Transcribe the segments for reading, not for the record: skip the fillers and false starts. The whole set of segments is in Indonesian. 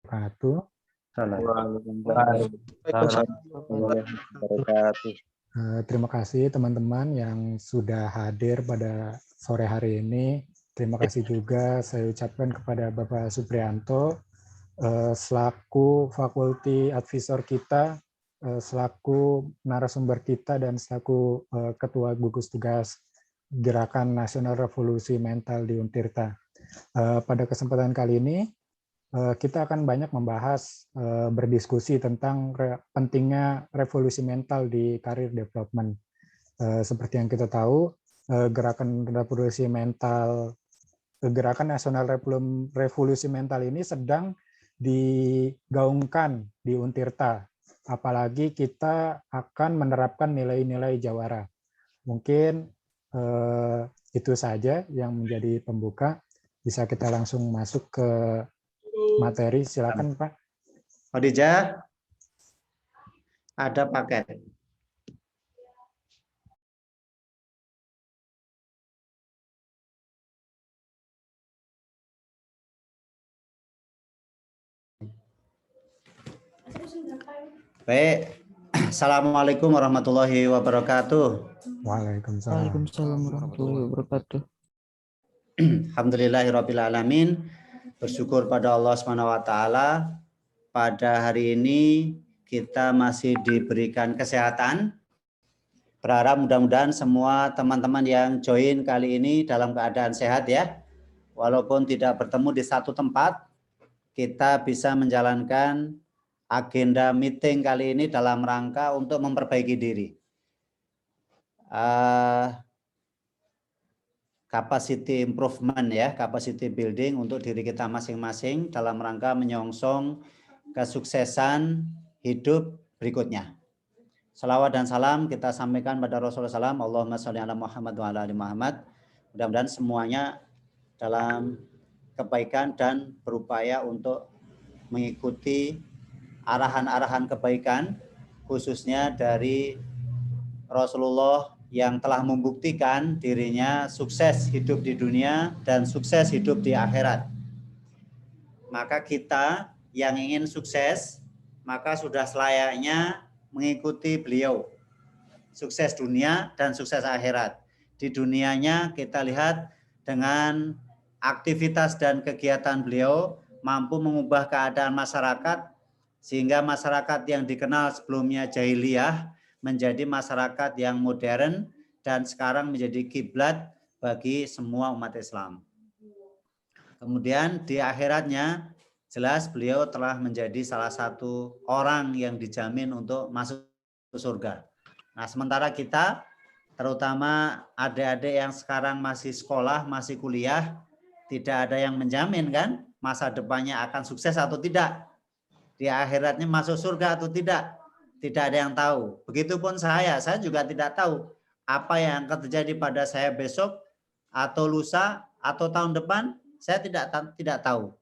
wabarakatuh. Terima kasih teman-teman yang sudah hadir pada sore hari ini. Terima kasih juga saya ucapkan kepada Bapak Suprianto selaku fakulty advisor kita, selaku narasumber kita, dan selaku ketua gugus tugas Gerakan Nasional Revolusi Mental di Untirta. Pada kesempatan kali ini kita akan banyak membahas, berdiskusi tentang pentingnya revolusi mental di karir development. Seperti yang kita tahu, Gerakan Revolusi Mental, Gerakan Nasional Revolusi Mental ini sedang digaungkan di Untirta. Apalagi kita akan menerapkan nilai-nilai Jawara. Mungkin itu saja yang menjadi pembuka. Bisa kita langsung masuk ke materi, silakan Pak. Khadijah, ada paket. Baik, Assalamualaikum warahmatullahi wabarakatuh. Waalaikumsalam warahmatullahi wabarakatuh. Alhamdulillahirabbil alamin. Bersyukur pada Allah SWT. Pada hari ini kita masih diberikan kesehatan. Berharap mudah-mudahan semua teman-teman yang join kali ini dalam keadaan sehat ya. Walaupun tidak bertemu di satu tempat, kita bisa menjalankan agenda meeting kali ini dalam rangka untuk memperbaiki diri. Capacity improvement ya, capacity building untuk diri kita masing-masing dalam rangka menyongsong kesuksesan hidup berikutnya. Salawat dan salam kita sampaikan pada Rasulullah SAW. Allahumma sholli ala Muhammad wa ala ali Muhammad. Mudah-mudahan semuanya dalam kebaikan dan berupaya untuk mengikuti arahan-arahan kebaikan, khususnya dari Rasulullah yang telah membuktikan dirinya sukses hidup di dunia dan sukses hidup di akhirat. Maka kita yang ingin sukses, maka sudah selayaknya mengikuti beliau. Sukses dunia dan sukses akhirat. Di dunianya kita lihat dengan aktivitas dan kegiatan beliau mampu mengubah keadaan masyarakat, sehingga masyarakat yang dikenal sebelumnya jahiliyah menjadi masyarakat yang modern dan sekarang menjadi kiblat bagi semua umat Islam. Kemudian di akhiratnya jelas beliau telah menjadi salah satu orang yang dijamin untuk masuk ke surga. Nah, sementara kita, terutama adik-adik yang sekarang masih sekolah, masih kuliah, tidak ada yang menjamin kan masa depannya akan sukses atau tidak. Di akhiratnya masuk surga atau tidak. Tidak ada yang tahu. Begitupun saya juga tidak tahu apa yang akan terjadi pada saya besok atau lusa atau tahun depan, saya tidak tahu.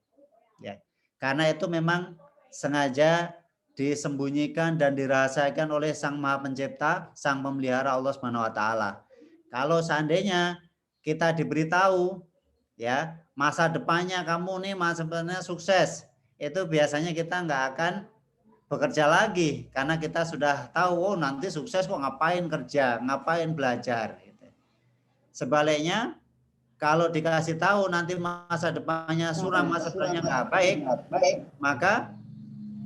Ya. Karena itu memang sengaja disembunyikan dan dirahasiakan oleh Sang Maha Pencipta, Sang Pemelihara Allah Subhanahu wa taala. Kalau seandainya kita diberitahu ya, masa depannya kamu nih masa depannya sukses, itu biasanya kita nggak akan bekerja lagi karena kita sudah tahu nanti sukses kok ngapain kerja, ngapain belajar. Sebaliknya kalau dikasih tahu nanti masa depannya suram, masa depannya nggak baik, maka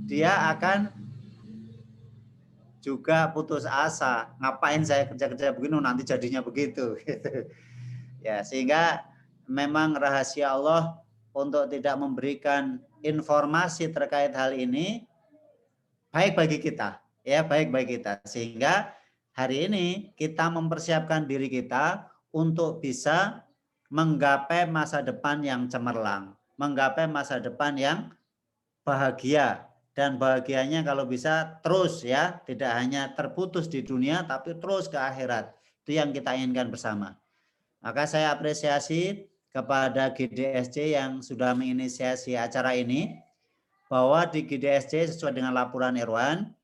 dia akan juga putus asa. Ngapain saya kerja-kerja begini nanti jadinya begitu. Ya, sehingga memang rahasia Allah untuk tidak memberikan informasi terkait hal ini baik bagi kita, ya baik bagi kita. Sehingga hari ini kita mempersiapkan diri kita untuk bisa menggapai masa depan yang cemerlang, menggapai masa depan yang bahagia, dan bahagianya kalau bisa terus ya, tidak hanya terputus di dunia tapi terus ke akhirat. Itu yang kita inginkan bersama. Maka saya apresiasi kepada GDSC yang sudah menginisiasi acara ini, bahwa di GDSC sesuai dengan laporan Irwan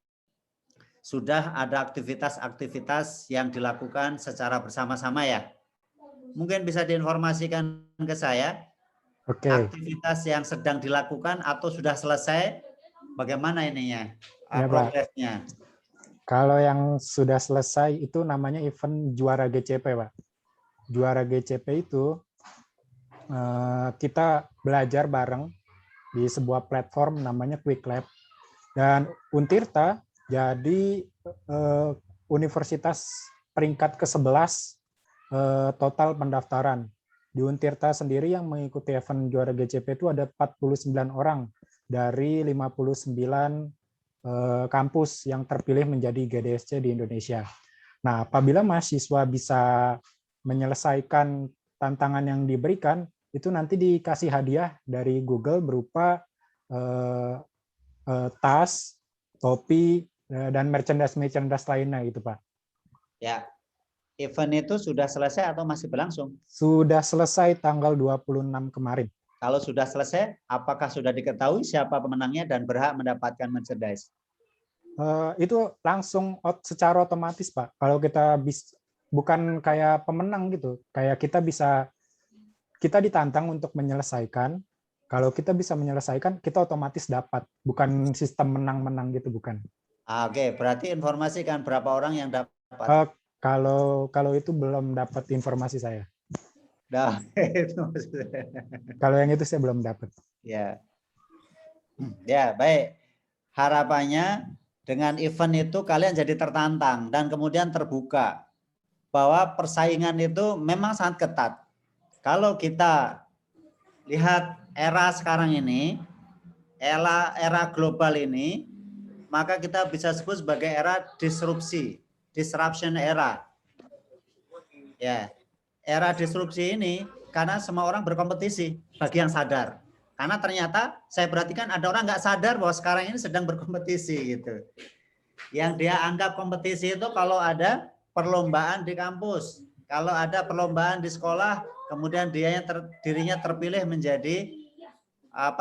sudah ada aktivitas-aktivitas yang dilakukan secara bersama-sama ya. Mungkin bisa diinformasikan ke saya Oke. Aktivitas yang sedang dilakukan atau sudah selesai, bagaimana ininya? Ya, Pak. Progresnya. Kalau yang sudah selesai itu namanya event juara GCP, Pak. Juara GCP itu kita belajar bareng di sebuah platform namanya Quick Lab. Dan Untirta jadi universitas peringkat ke-11 total pendaftaran. Di Untirta sendiri yang mengikuti event juara GCP itu ada 49 orang dari 59 kampus yang terpilih menjadi GDSC di Indonesia. Nah, apabila mahasiswa bisa menyelesaikan tantangan yang diberikan, itu nanti dikasih hadiah dari Google berupa tas, topi, dan merchandise lainnya gitu, Pak. Ya, event itu sudah selesai atau masih berlangsung? Sudah selesai tanggal 26 kemarin. Kalau sudah selesai, apakah sudah diketahui siapa pemenangnya dan berhak mendapatkan merchandise? Itu langsung secara otomatis, Pak. Kalau kita bukan kayak pemenang gitu, kayak kita ditantang untuk menyelesaikan. Kalau kita bisa menyelesaikan, kita otomatis dapat. Bukan sistem menang-menang gitu, bukan. Oke, berarti informasikan berapa orang yang dapat? Kalau itu belum dapat informasi saya. Nah, itu Kalau yang itu saya belum dapat. Ya. Ya, baik. Harapannya dengan event itu kalian jadi tertantang dan kemudian terbuka bahwa persaingan itu memang sangat ketat. Kalau kita lihat era sekarang ini, era global ini, maka kita bisa sebut sebagai era disruption era. Ya, era disrupsi ini karena semua orang berkompetisi bagi yang sadar. Karena ternyata saya perhatikan ada orang nggak sadar bahwa sekarang ini sedang berkompetisi gitu. Yang dia anggap kompetisi itu kalau ada perlombaan di kampus, kalau ada perlombaan di sekolah, kemudian dirinya terpilih menjadi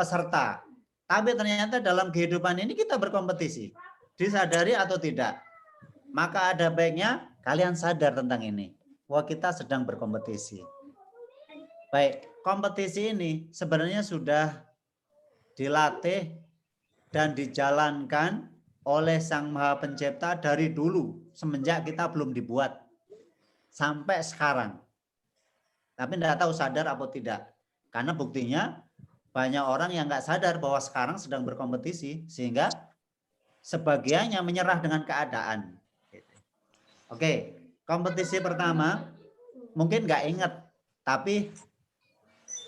peserta. Tapi ternyata dalam kehidupan ini kita berkompetisi, disadari atau tidak. Maka ada baiknya kalian sadar tentang ini, bahwa kita sedang berkompetisi. Baik, kompetisi ini sebenarnya sudah dilatih dan dijalankan oleh Sang Maha Pencipta dari dulu, semenjak kita belum dibuat, sampai sekarang. Tapi tidak tahu sadar atau tidak. Karena buktinya banyak orang yang nggak sadar bahwa sekarang sedang berkompetisi, sehingga sebagiannya menyerah dengan keadaan. Oke, kompetisi pertama mungkin nggak ingat, tapi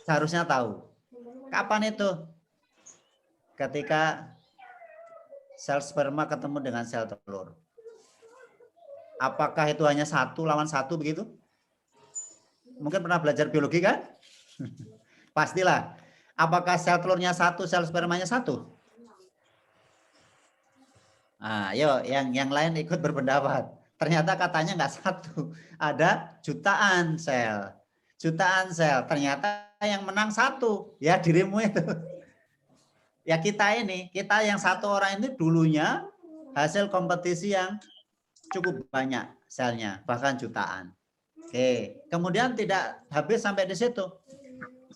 seharusnya tahu. Kapan itu? Ketika sel sperma ketemu dengan sel telur. Apakah itu hanya 1 lawan 1 begitu? Mungkin pernah belajar biologi kan? Pastilah. Apakah sel telurnya 1, sel spermanya 1? Nah, yuk yang lain ikut berpendapat. Ternyata katanya nggak 1, ada jutaan sel. Jutaan sel. Ternyata yang menang 1, ya dirimu itu. Ya kita yang 1 orang ini dulunya hasil kompetisi yang cukup banyak selnya, bahkan jutaan. Oke, kemudian tidak habis sampai di situ.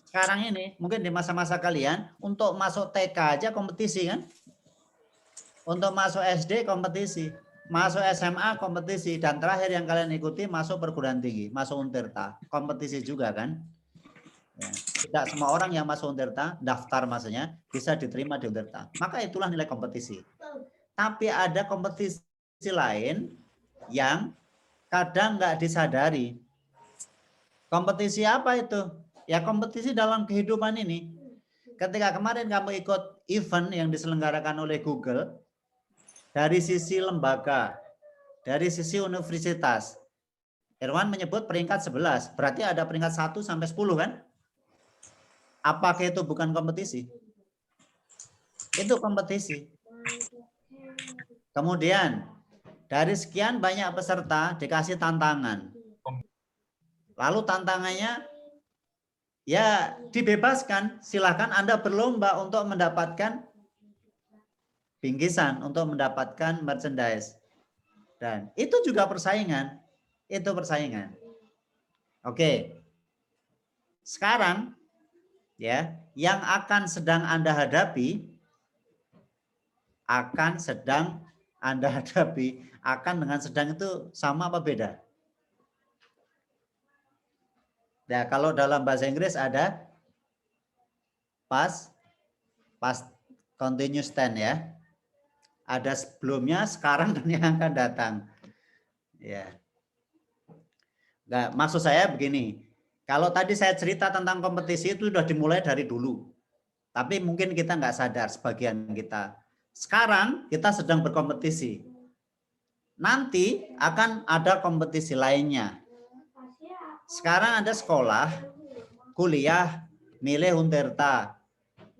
Sekarang ini mungkin di masa-masa kalian untuk masuk TK aja kompetisi kan? Untuk masuk SD kompetisi, masuk SMA kompetisi, dan terakhir yang kalian ikuti masuk perguruan tinggi, masuk Untirta, kompetisi juga kan? Ya, tidak semua orang yang masuk Untirta, daftar maksudnya, bisa diterima di Untirta. Maka itulah nilai kompetisi. Tapi ada kompetisi lain yang kadang nggak disadari. Kompetisi apa itu? Ya kompetisi dalam kehidupan ini. Ketika kemarin kamu ikut event yang diselenggarakan oleh Google, dari sisi lembaga, dari sisi universitas, Irwan menyebut peringkat 11, berarti ada peringkat 1 sampai 10 kan? Apakah itu bukan kompetisi? Itu kompetisi. Kemudian, dari sekian banyak peserta dikasih tantangan. Lalu tantangannya, ya dibebaskan, silakan Anda berlomba untuk mendapatkan bingkisan, untuk mendapatkan merchandise. Dan itu juga persaingan. Itu persaingan. Oke. Sekarang, ya, yang akan sedang Anda hadapi, akan dengan sedang itu sama apa beda? Nah, kalau dalam bahasa Inggris ada past continuous tense ya. Ada sebelumnya, sekarang, dan yang akan datang. Ya. Nah, maksud saya begini. Kalau tadi saya cerita tentang kompetisi itu sudah dimulai dari dulu. Tapi mungkin kita nggak sadar sebagian kita. Sekarang kita sedang berkompetisi. Nanti akan ada kompetisi lainnya. Sekarang ada sekolah, kuliah, milih Untirta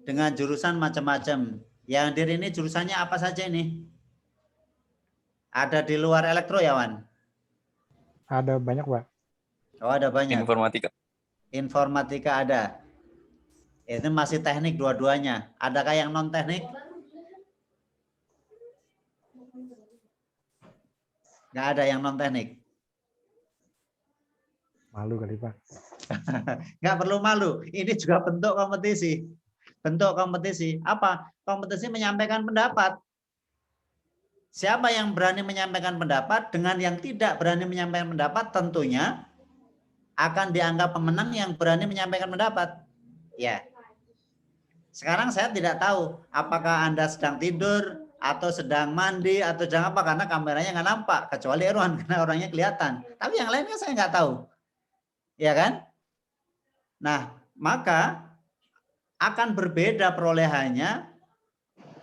dengan jurusan macam-macam. Yang hadir ini jurusannya apa saja ini? Ada di luar elektro ya, Wan? Ada banyak, Pak. Oh, ada banyak. Informatika. Informatika ada. Itu masih teknik dua-duanya. Adakah yang non teknik? Nggak ada yang non teknik. Malu kali, Pak. Nggak perlu malu. Ini juga bentuk kompetisi. Bentuk kompetisi. Apa? Kompetisi menyampaikan pendapat. Siapa yang berani menyampaikan pendapat dengan yang tidak berani menyampaikan pendapat tentunya akan dianggap pemenang yang berani menyampaikan pendapat. Ya. Sekarang saya tidak tahu apakah Anda sedang tidur atau sedang mandi atau sedang apa, karena kameranya nggak nampak kecuali Erwan karena orangnya kelihatan. Tapi yang lainnya saya nggak tahu. Ya kan? Nah, maka akan berbeda perolehannya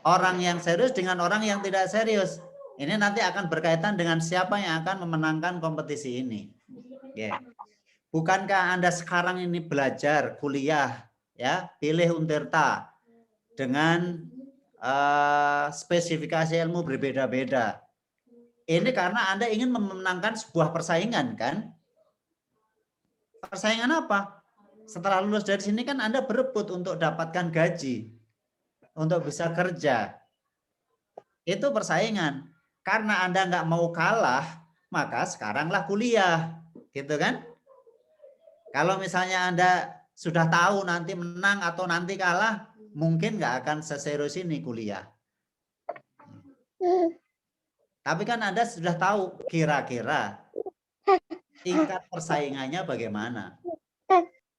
orang yang serius dengan orang yang tidak serius. Ini nanti akan berkaitan dengan siapa yang akan memenangkan kompetisi ini. Ya. Bukankah Anda sekarang ini belajar kuliah, ya, pilih Untirta dengan spesifikasi ilmu berbeda-beda. Ini karena Anda ingin memenangkan sebuah persaingan, kan? Persaingan apa? Setelah lulus dari sini kan Anda berebut untuk dapatkan gaji, untuk bisa kerja. Itu persaingan. Karena Anda nggak mau kalah, maka sekaranglah kuliah, gitu kan? Kalau misalnya Anda sudah tahu nanti menang atau nanti kalah, mungkin nggak akan seserius ini kuliah. Tapi kan Anda sudah tahu kira-kira tingkat persaingannya bagaimana.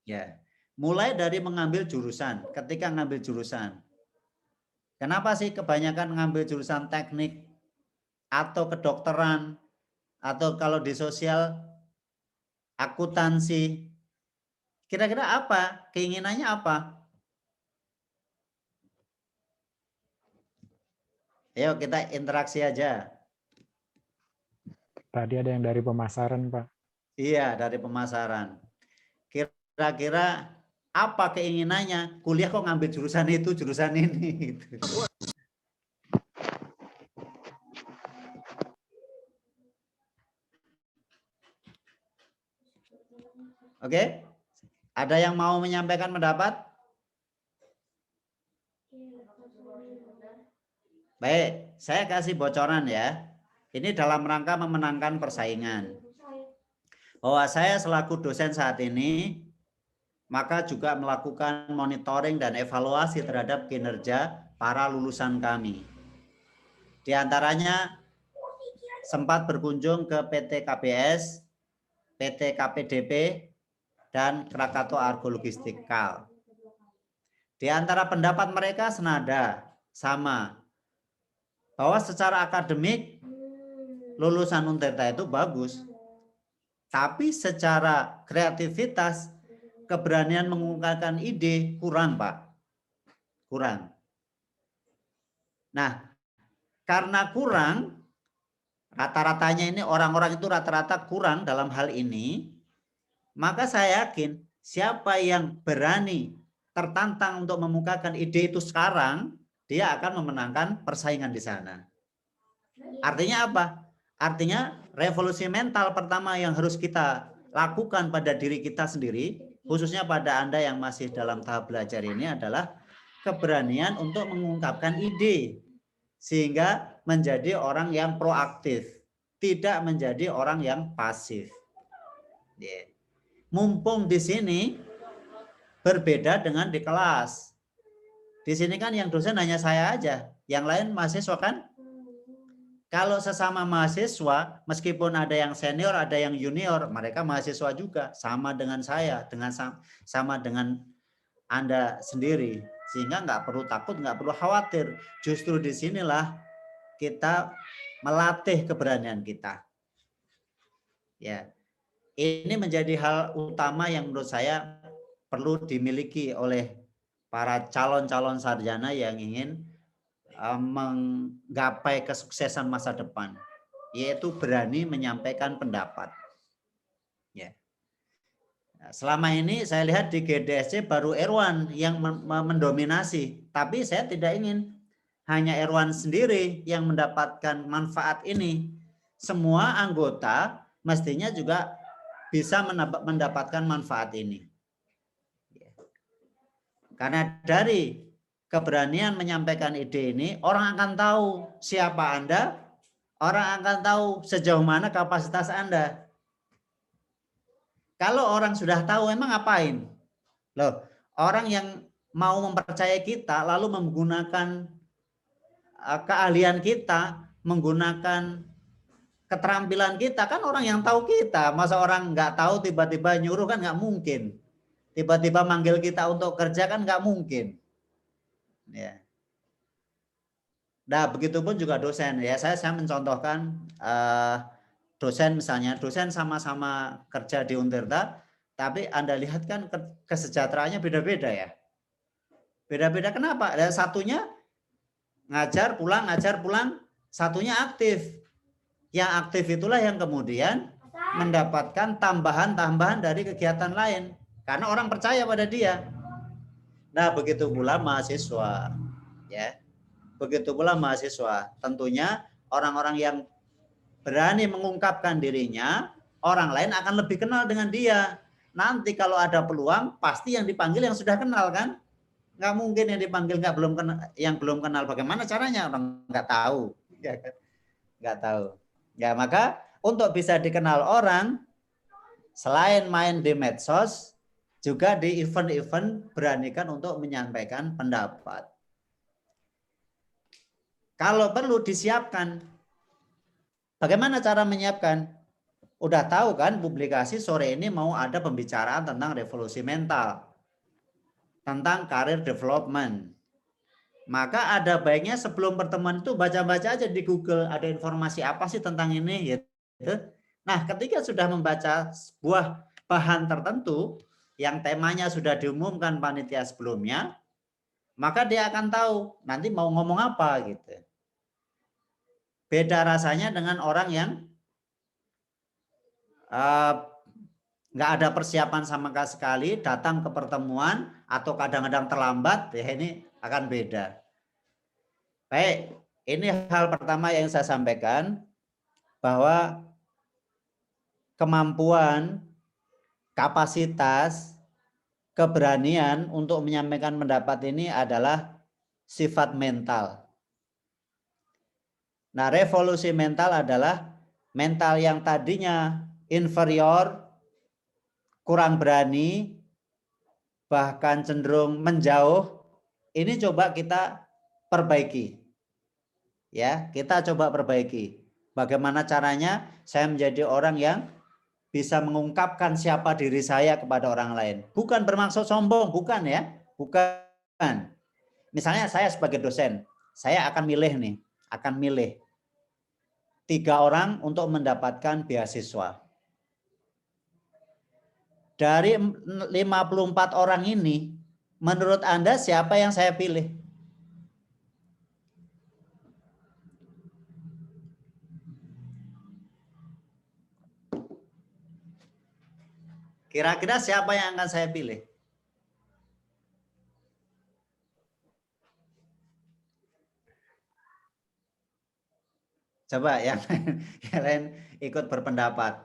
Ya, mulai dari mengambil jurusan. Ketika ngambil jurusan, kenapa sih kebanyakan ngambil jurusan teknik atau kedokteran atau kalau di sosial akuntansi? Kira-kira apa? Keinginannya apa? Ayo kita interaksi aja. Tadi ada yang dari pemasaran, Pak. Iya, dari pemasaran. Kira-kira apa keinginannya? Kuliah kok ngambil jurusan itu, jurusan ini. Oke? Ada yang mau menyampaikan pendapat? Baik, saya kasih bocoran ya. Ini dalam rangka memenangkan persaingan. Bahwa saya selaku dosen saat ini, maka juga melakukan monitoring dan evaluasi terhadap kinerja para lulusan kami. Di antaranya sempat berkunjung ke PT KBS, PT KPDP, dan Krakatau Argo Logistik KAL. Di antara pendapat mereka senada, sama. Bahwa secara akademik lulusan Untirta itu bagus. Tapi secara kreativitas, keberanian mengungkapkan ide kurang, Pak. Kurang. Nah, karena kurang, rata-ratanya ini orang-orang itu rata-rata kurang dalam hal ini, maka saya yakin siapa yang berani tertantang untuk memukakan ide itu sekarang, dia akan memenangkan persaingan di sana. Artinya apa? Artinya revolusi mental pertama yang harus kita lakukan pada diri kita sendiri, khususnya pada Anda yang masih dalam tahap belajar ini adalah keberanian untuk mengungkapkan ide. Sehingga menjadi orang yang proaktif, tidak menjadi orang yang pasif. Mumpung di sini Berbeda dengan di kelas. Di sini kan yang dosen hanya saya aja, yang lain mahasiswa kan? Kalau sesama mahasiswa, meskipun ada yang senior, ada yang junior, mereka mahasiswa juga, sama dengan saya, sama dengan Anda sendiri. Sehingga nggak perlu takut, nggak perlu khawatir. Justru disinilah kita melatih keberanian kita. Ya, ini menjadi hal utama yang menurut saya perlu dimiliki oleh para calon-calon sarjana yang ingin menggapai kesuksesan masa depan, yaitu berani menyampaikan pendapat. Ya. Selama ini saya lihat di GDSC baru Erwan yang mendominasi, tapi saya tidak ingin hanya Erwan sendiri yang mendapatkan manfaat ini. Semua anggota mestinya juga bisa mendapatkan manfaat ini. Karena dari keberanian menyampaikan ide ini, orang akan tahu siapa Anda, orang akan tahu sejauh mana kapasitas Anda. Kalau orang sudah tahu, emang ngapain? Loh, orang yang mau mempercayai kita, lalu menggunakan keahlian kita, menggunakan keterampilan kita, kan orang yang tahu kita. Masa orang nggak tahu tiba-tiba nyuruh kan nggak mungkin. Tiba-tiba manggil kita untuk kerja kan nggak mungkin. Ya. Nah, begitupun juga dosen ya. Saya mencontohkan dosen misalnya, dosen sama-sama kerja di Untirta, tapi Anda lihat kan kesejahteraannya beda-beda ya. Beda-beda kenapa? Satunya ngajar pulang, satunya aktif. Yang aktif itulah yang kemudian mendapatkan tambahan-tambahan dari kegiatan lain karena orang percaya pada dia. Nah, begitu pula mahasiswa, ya. Begitu pula mahasiswa. Tentunya orang-orang yang berani mengungkapkan dirinya, orang lain akan lebih kenal dengan dia. Nanti kalau ada peluang, pasti yang dipanggil yang sudah kenal kan? Nggak mungkin yang dipanggil yang belum kenal. Bagaimana caranya? Orang nggak tahu. Ya kan? Nggak tahu. Ya, maka untuk bisa dikenal orang, selain main di medsos, juga di event-event beranikan untuk menyampaikan pendapat. Kalau perlu disiapkan. Bagaimana cara menyiapkan? Udah tahu kan publikasi sore ini mau ada pembicaraan tentang revolusi mental. Tentang career development. Maka ada baiknya sebelum pertemuan itu baca-baca aja di Google. Ada informasi apa sih tentang ini gitu. Nah, ketika sudah membaca sebuah bahan tertentu yang temanya sudah diumumkan panitia sebelumnya, maka dia akan tahu nanti mau ngomong apa gitu. Beda rasanya dengan orang yang nggak ada persiapan sama sekali, datang ke pertemuan atau kadang-kadang terlambat, ya ini akan beda. Baik, ini hal pertama yang saya sampaikan, bahwa kemampuan, kapasitas, keberanian untuk menyampaikan pendapat ini adalah sifat mental. Nah, revolusi mental adalah mental yang tadinya inferior, kurang berani, bahkan cenderung menjauh, ini coba kita perbaiki. Ya, kita coba perbaiki. Bagaimana caranya saya menjadi orang yang bisa mengungkapkan siapa diri saya kepada orang lain. Bukan bermaksud sombong, bukan ya. Bukan. Misalnya saya sebagai dosen, saya akan milih 3 orang untuk mendapatkan beasiswa. Dari 54 orang ini, menurut Anda siapa yang saya pilih? Kira-kira siapa yang akan saya pilih? Coba yang lain ikut berpendapat.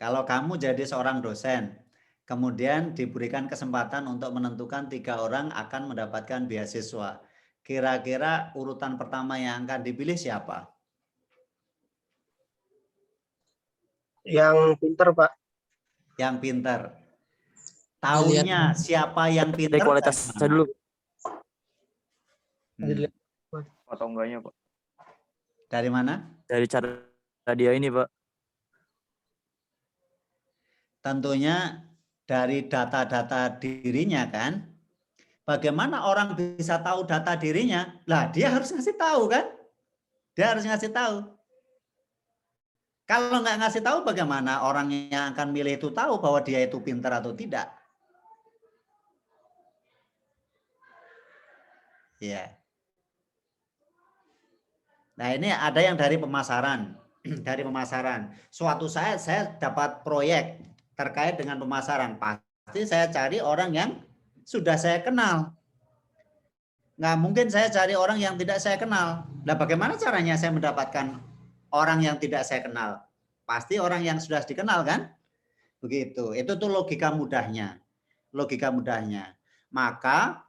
Kalau kamu jadi seorang dosen, kemudian diberikan kesempatan untuk menentukan 3 orang akan mendapatkan beasiswa. Kira-kira urutan pertama yang akan dipilih siapa? Yang pinter, Pak. Yang pinter. Taunya siapa yang pinter? Dari kualitasnya dulu. Atau enggaknya, Pak? Dari mana? Dari cara dia ini, Pak. Tentunya dari data-data dirinya kan. Bagaimana orang bisa tahu data dirinya? Lah, dia harus ngasih tahu kan? Dia harus ngasih tahu. Kalau nggak ngasih tahu, bagaimana orang yang akan milih itu tahu bahwa dia itu pintar atau tidak? Ya. Nah, ini ada yang dari pemasaran. Dari pemasaran. Suatu saat saya dapat proyek terkait dengan pemasaran. Pasti saya cari orang yang sudah saya kenal. Nggak mungkin saya cari orang yang tidak saya kenal. Nah, bagaimana caranya saya mendapatkan orang yang tidak saya kenal? Pasti orang yang sudah dikenal kan? Begitu. Itu tuh logika mudahnya. Logika mudahnya. Maka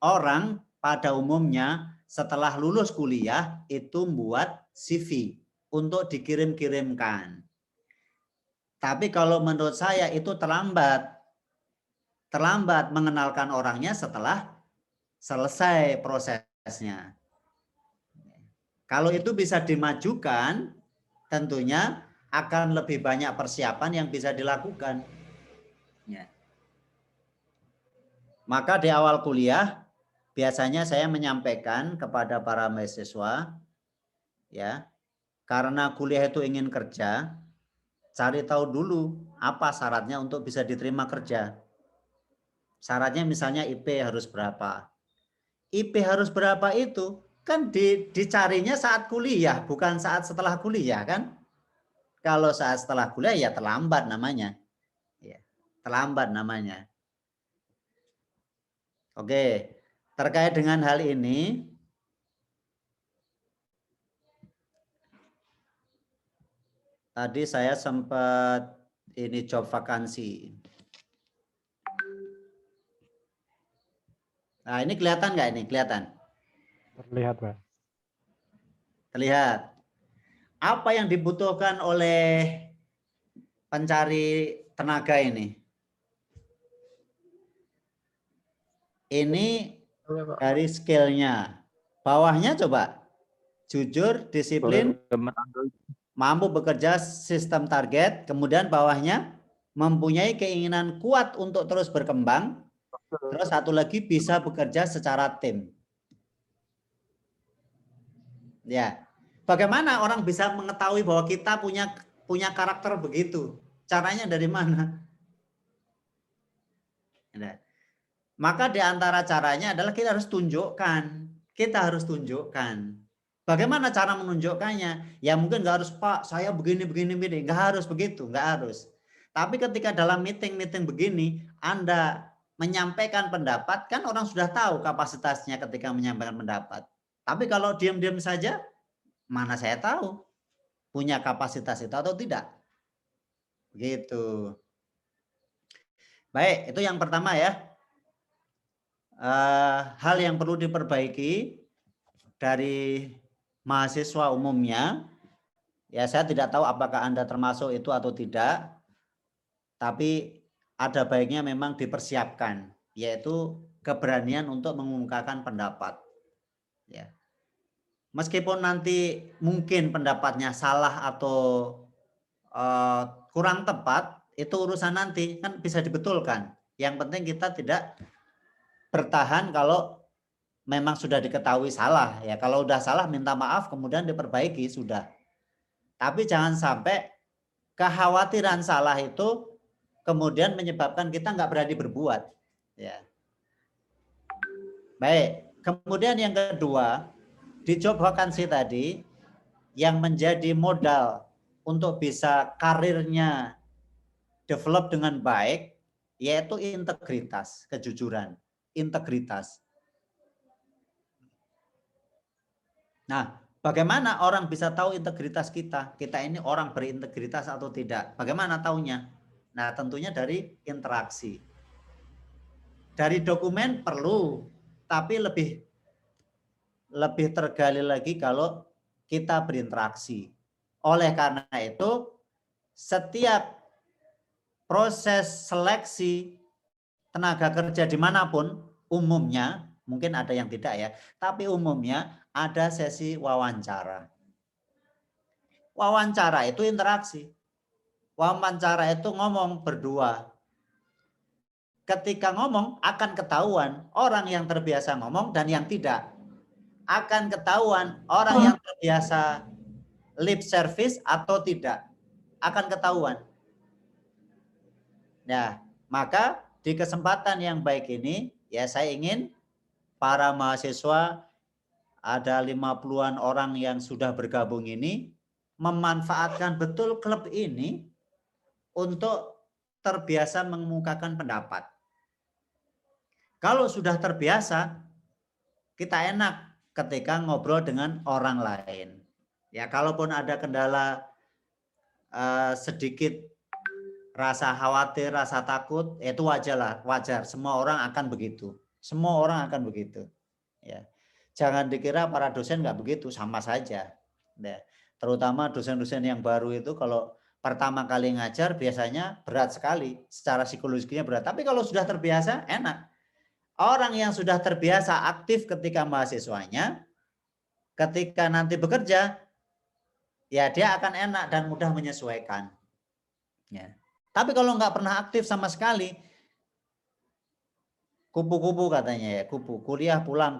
orang pada umumnya setelah lulus kuliah itu membuat CV untuk dikirim-kirimkan. Tapi kalau menurut saya itu terlambat. Terlambat mengenalkan orangnya setelah selesai prosesnya. Kalau itu bisa dimajukan, tentunya akan lebih banyak persiapan yang bisa dilakukan. Ya. Maka di awal kuliah, biasanya saya menyampaikan kepada para mahasiswa, ya, karena kuliah itu ingin kerja, cari tahu dulu apa syaratnya untuk bisa diterima kerja. Syaratnya misalnya IP harus berapa. IP harus berapa itu kan dicarinya saat kuliah, bukan saat setelah kuliah kan? Kalau saat setelah kuliah ya terlambat namanya. Ya, terlambat namanya. Oke, terkait dengan hal ini, tadi saya sempat ini job vakansi. Nah, ini kelihatan nggak ini? Kelihatan? Terlihat, Pak. Terlihat. Apa yang dibutuhkan oleh pencari tenaga ini? Ini dari skillnya. Bawahnya coba. Jujur, disiplin, mampu bekerja sistem target. Kemudian bawahnya mempunyai keinginan kuat untuk terus berkembang. Terus satu lagi bisa bekerja secara tim. Ya, bagaimana orang bisa mengetahui bahwa kita punya karakter begitu? Caranya dari mana? Nah, maka di antara caranya adalah kita harus tunjukkan. Kita harus tunjukkan. Bagaimana cara menunjukkannya? Ya mungkin nggak harus, Pak, saya begini. Nggak harus begitu, nggak harus. Tapi ketika dalam meeting begini, Anda menyampaikan pendapat, kan orang sudah tahu kapasitasnya ketika menyampaikan pendapat. Tapi kalau diam-diam saja, mana saya tahu punya kapasitas itu atau tidak. Begitu. Baik, itu yang pertama ya. Hal yang perlu diperbaiki dari mahasiswa umumnya, ya saya tidak tahu apakah Anda termasuk itu atau tidak, tapi ada baiknya memang dipersiapkan, yaitu keberanian untuk mengungkapkan pendapat. Ya. Meskipun nanti mungkin pendapatnya salah atau kurang tepat, itu urusan nanti, kan bisa dibetulkan. Yang penting kita tidak bertahan kalau memang sudah diketahui salah. Ya, kalau udah salah minta maaf kemudian diperbaiki sudah. Tapi jangan sampai kekhawatiran salah itu kemudian menyebabkan kita nggak berani berbuat. Ya. Baik, kemudian yang kedua, di job vakansi tadi yang menjadi modal untuk bisa karirnya develop dengan baik yaitu integritas, kejujuran, integritas. Nah, bagaimana orang bisa tahu integritas kita? Kita ini orang berintegritas atau tidak? Bagaimana taunya? Nah, tentunya dari interaksi. Dari dokumen perlu, tapi lebih tergali lagi kalau kita berinteraksi. Oleh karena itu, setiap proses seleksi tenaga kerja dimanapun, umumnya, mungkin ada yang tidak ya, tapi umumnya ada sesi wawancara. Wawancara itu interaksi. Wawancara itu ngomong berdua. Ketika ngomong akan ketahuan orang yang terbiasa ngomong dan yang tidak. Akan ketahuan orang yang terbiasa lip service atau tidak. Akan ketahuan. Nah, maka di kesempatan yang baik ini, ya saya ingin para mahasiswa, ada 50-an orang yang sudah bergabung ini, memanfaatkan betul klub ini untuk terbiasa mengemukakan pendapat. Kalau sudah terbiasa, kita enak ketika ngobrol dengan orang lain. Ya, kalaupun ada kendala sedikit rasa khawatir, rasa takut, itu wajar. Semua orang akan begitu. Semua orang akan begitu. Ya, jangan dikira para dosen nggak begitu, sama saja. Ya, terutama dosen-dosen yang baru itu kalau pertama kali ngajar biasanya berat sekali, secara psikologisnya berat. Tapi kalau sudah terbiasa, enak. Orang yang sudah terbiasa aktif ketika mahasiswanya, ketika nanti bekerja, ya dia akan enak dan mudah menyesuaikan. Ya. Tapi kalau nggak pernah aktif sama sekali, kupu-kupu katanya ya, kupu, kuliah pulang,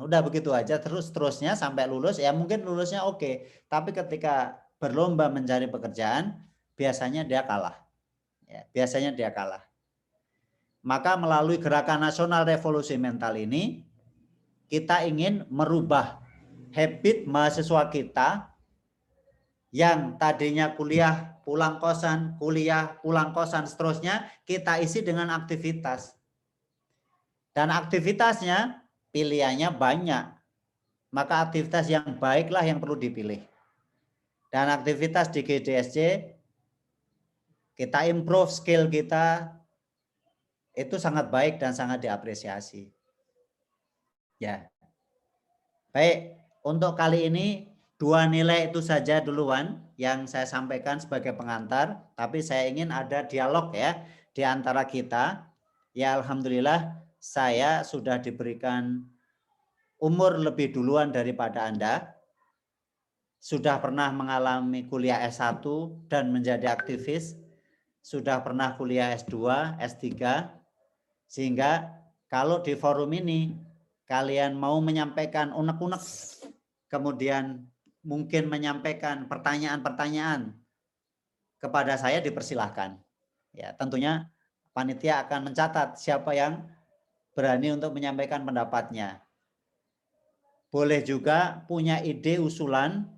udah begitu aja terusnya sampai lulus, ya mungkin lulusnya oke, tapi ketika berlomba mencari pekerjaan, biasanya dia kalah. Ya, biasanya dia kalah. Maka melalui Gerakan Nasional Revolusi Mental ini, kita ingin merubah habit mahasiswa kita yang tadinya kuliah pulang kosan, seterusnya kita isi dengan aktivitas. Dan aktivitasnya pilihannya banyak. Maka aktivitas yang baiklah yang perlu dipilih. Dan aktivitas di GDSC, kita improve skill kita, itu sangat baik dan sangat diapresiasi. Ya. Baik, untuk kali ini 2 nilai itu saja duluan yang saya sampaikan sebagai pengantar, tapi saya ingin ada dialog ya di antara kita. Ya alhamdulillah saya sudah diberikan umur lebih duluan daripada Anda. Sudah pernah mengalami kuliah S1 dan menjadi aktivis, sudah pernah kuliah S2, S3, sehingga kalau di forum ini kalian mau menyampaikan unek-unek, kemudian mungkin menyampaikan pertanyaan-pertanyaan kepada saya, dipersilahkan. Ya, tentunya panitia akan mencatat siapa yang berani untuk menyampaikan pendapatnya. Boleh juga punya ide usulan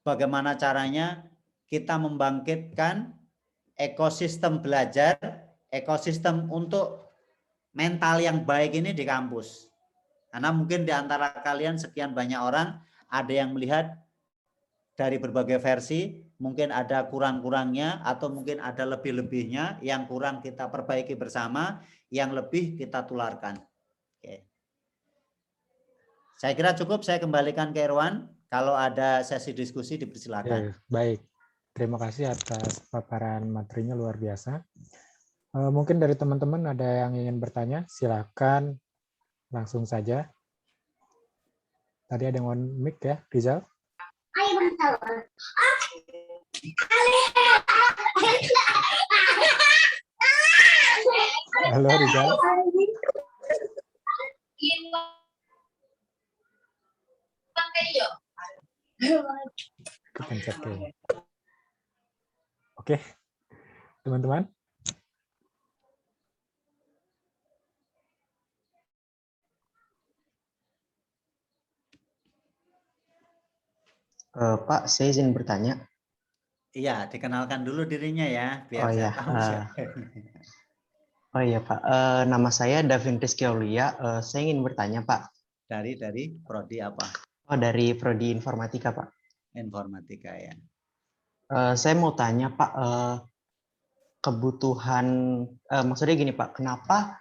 bagaimana caranya kita membangkitkan ekosistem belajar, ekosistem untuk mental yang baik ini di kampus. Karena mungkin di antara kalian sekian banyak orang ada yang melihat dari berbagai versi, mungkin ada kurang-kurangnya atau mungkin ada lebih-lebihnya, yang kurang kita perbaiki bersama, yang lebih kita tularkan. Oke. Saya kira cukup, saya kembalikan ke Irwan. Kalau ada sesi diskusi dipersilakan. Baik, terima kasih atas paparan materinya, luar biasa. Mungkin dari teman-teman ada yang ingin bertanya, silakan langsung saja. Tadi ada yang on mic ya, Rizal? Halo Rizal. Kepencet kayaknya. Oke, teman-teman. Pak, saya izin bertanya. Iya, dikenalkan dulu dirinya ya, biar saya tahu siapa. Oh iya Pak, nama saya Davin Rizky Aulia. Saya ingin bertanya Pak. Dari prodi apa? Oh, dari prodi informatika Pak. Informatika ya. Saya mau tanya Pak, kebutuhan, maksudnya gini Pak, kenapa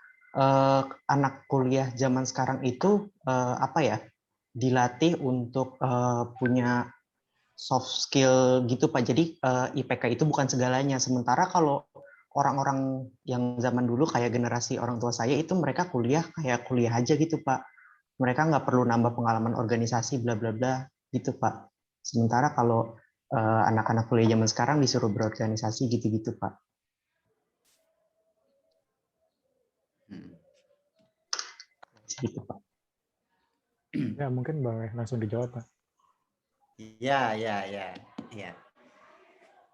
anak kuliah zaman sekarang itu dilatih untuk punya soft skill gitu Pak. Jadi IPK itu bukan segalanya. Sementara kalau orang-orang yang zaman dulu kayak generasi orang tua saya itu mereka kuliah kayak kuliah aja gitu Pak. Mereka nggak perlu nambah pengalaman organisasi bla bla bla gitu Pak. Sementara kalau anak-anak kuliah zaman sekarang disuruh berorganisasi gitu-gitu Pak. Gitu Pak. Ya, mungkin boleh langsung dijawab, Pak. Ya.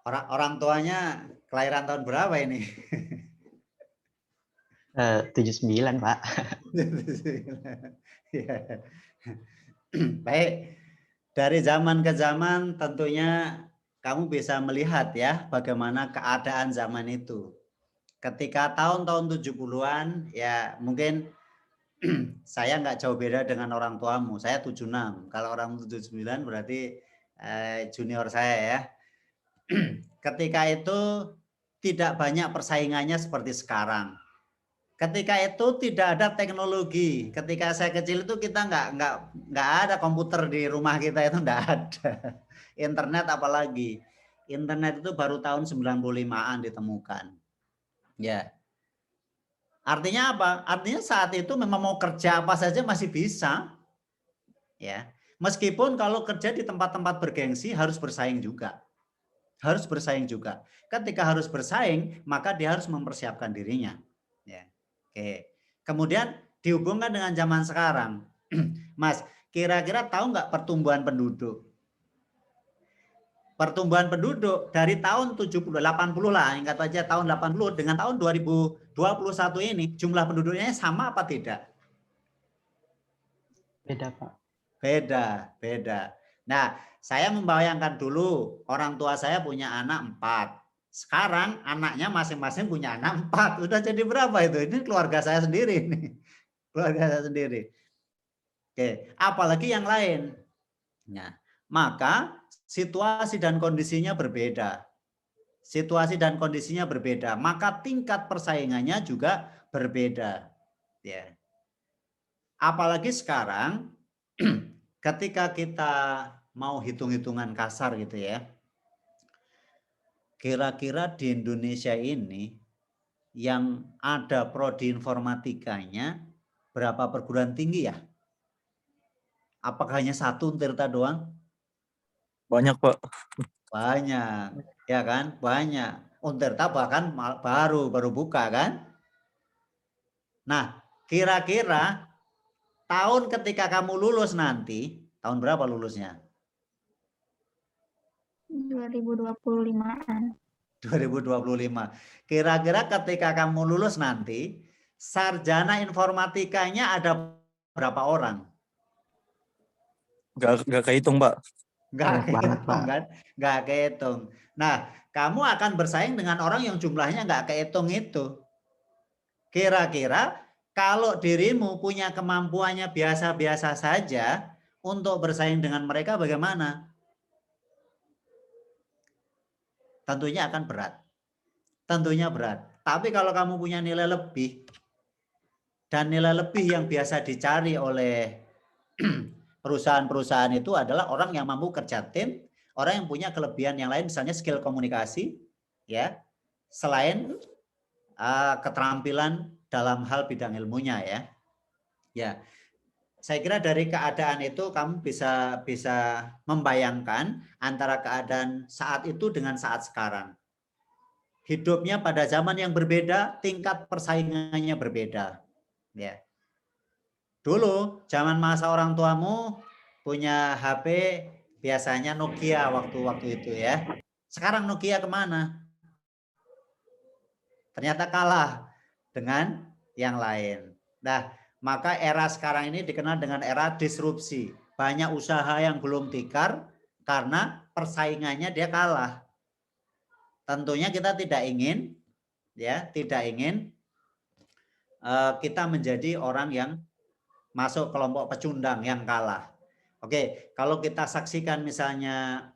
Orang tuanya kelahiran tahun berapa ini? 79 Pak. Ya. Baik, dari zaman ke zaman tentunya kamu bisa melihat ya bagaimana keadaan zaman itu. Ketika tahun-tahun 70-an ya mungkin saya nggak jauh beda dengan orang tuamu. Saya 76. Kalau orang 79 berarti junior saya ya. Ketika itu tidak banyak persaingannya seperti sekarang. Ketika itu tidak ada teknologi. Ketika saya kecil itu kita nggak ada komputer di rumah kita, itu nggak ada. Internet apalagi. Internet itu baru tahun 95-an ditemukan. Ya. Artinya apa? Artinya saat itu memang mau kerja apa saja masih bisa. Ya. Meskipun kalau kerja di tempat-tempat bergengsi harus bersaing juga. Harus bersaing juga. Ketika harus bersaing, maka dia harus mempersiapkan dirinya. Ya. Oke. Kemudian dihubungkan dengan zaman sekarang. Mas, kira-kira tahu nggak pertumbuhan penduduk? Pertumbuhan penduduk dari tahun 70, 80 lah, ingat aja tahun 80 dengan tahun 2021 ini jumlah penduduknya sama apa tidak? Beda Pak. Beda. Nah, saya membayangkan dulu orang tua saya punya anak 4. Sekarang anaknya masing-masing punya anak 4. Udah jadi berapa itu? Ini keluarga saya sendiri nih. Keluarga saya sendiri. Oke, apalagi yang lain. Nah, maka situasi dan kondisinya berbeda. Situasi dan kondisinya berbeda, maka tingkat persaingannya juga berbeda. Ya. Apalagi sekarang ketika kita mau hitung-hitungan kasar gitu ya. Kira-kira di Indonesia ini yang ada prodi informatikanya berapa perguruan tinggi ya? Apakah hanya satu Untirta doang? Banyak, Pak. Banyak, ya kan? Banyak. Untirta bahkan baru buka kan? Nah, kira-kira tahun ketika kamu lulus nanti, tahun berapa lulusnya? 2025-an. 2025. Kira-kira ketika kamu lulus nanti, sarjana informatikanya ada berapa orang? Nggak kehitung, Pak. Nggak Banyak banget, kehitung Pak. kan? Nggak kehitung. Nah, kamu akan bersaing dengan orang yang jumlahnya nggak kehitung itu. Kira-kira kalau dirimu punya kemampuannya biasa-biasa saja untuk bersaing dengan mereka bagaimana? Tentunya akan berat. Tentunya berat. Tapi kalau kamu punya nilai lebih, dan nilai lebih yang biasa dicari oleh perusahaan-perusahaan itu adalah orang yang mampu kerja tim, orang yang punya kelebihan yang lain, misalnya skill komunikasi, ya, selain keterampilan dalam hal bidang ilmunya ya. Ya, saya kira dari keadaan itu kamu bisa membayangkan antara keadaan saat itu dengan saat sekarang. Hidupnya pada zaman yang berbeda, tingkat persaingannya berbeda. Ya. Dulu zaman masa orang tuamu punya HP biasanya Nokia waktu itu ya. Sekarang Nokia kemana? Ternyata kalah dengan yang lain. Nah, maka era sekarang ini dikenal dengan era disrupsi. Banyak usaha yang belum tikar karena persaingannya dia kalah. Tentunya kita tidak ingin kita menjadi orang yang masuk kelompok pecundang yang kalah. Oke, kalau kita saksikan misalnya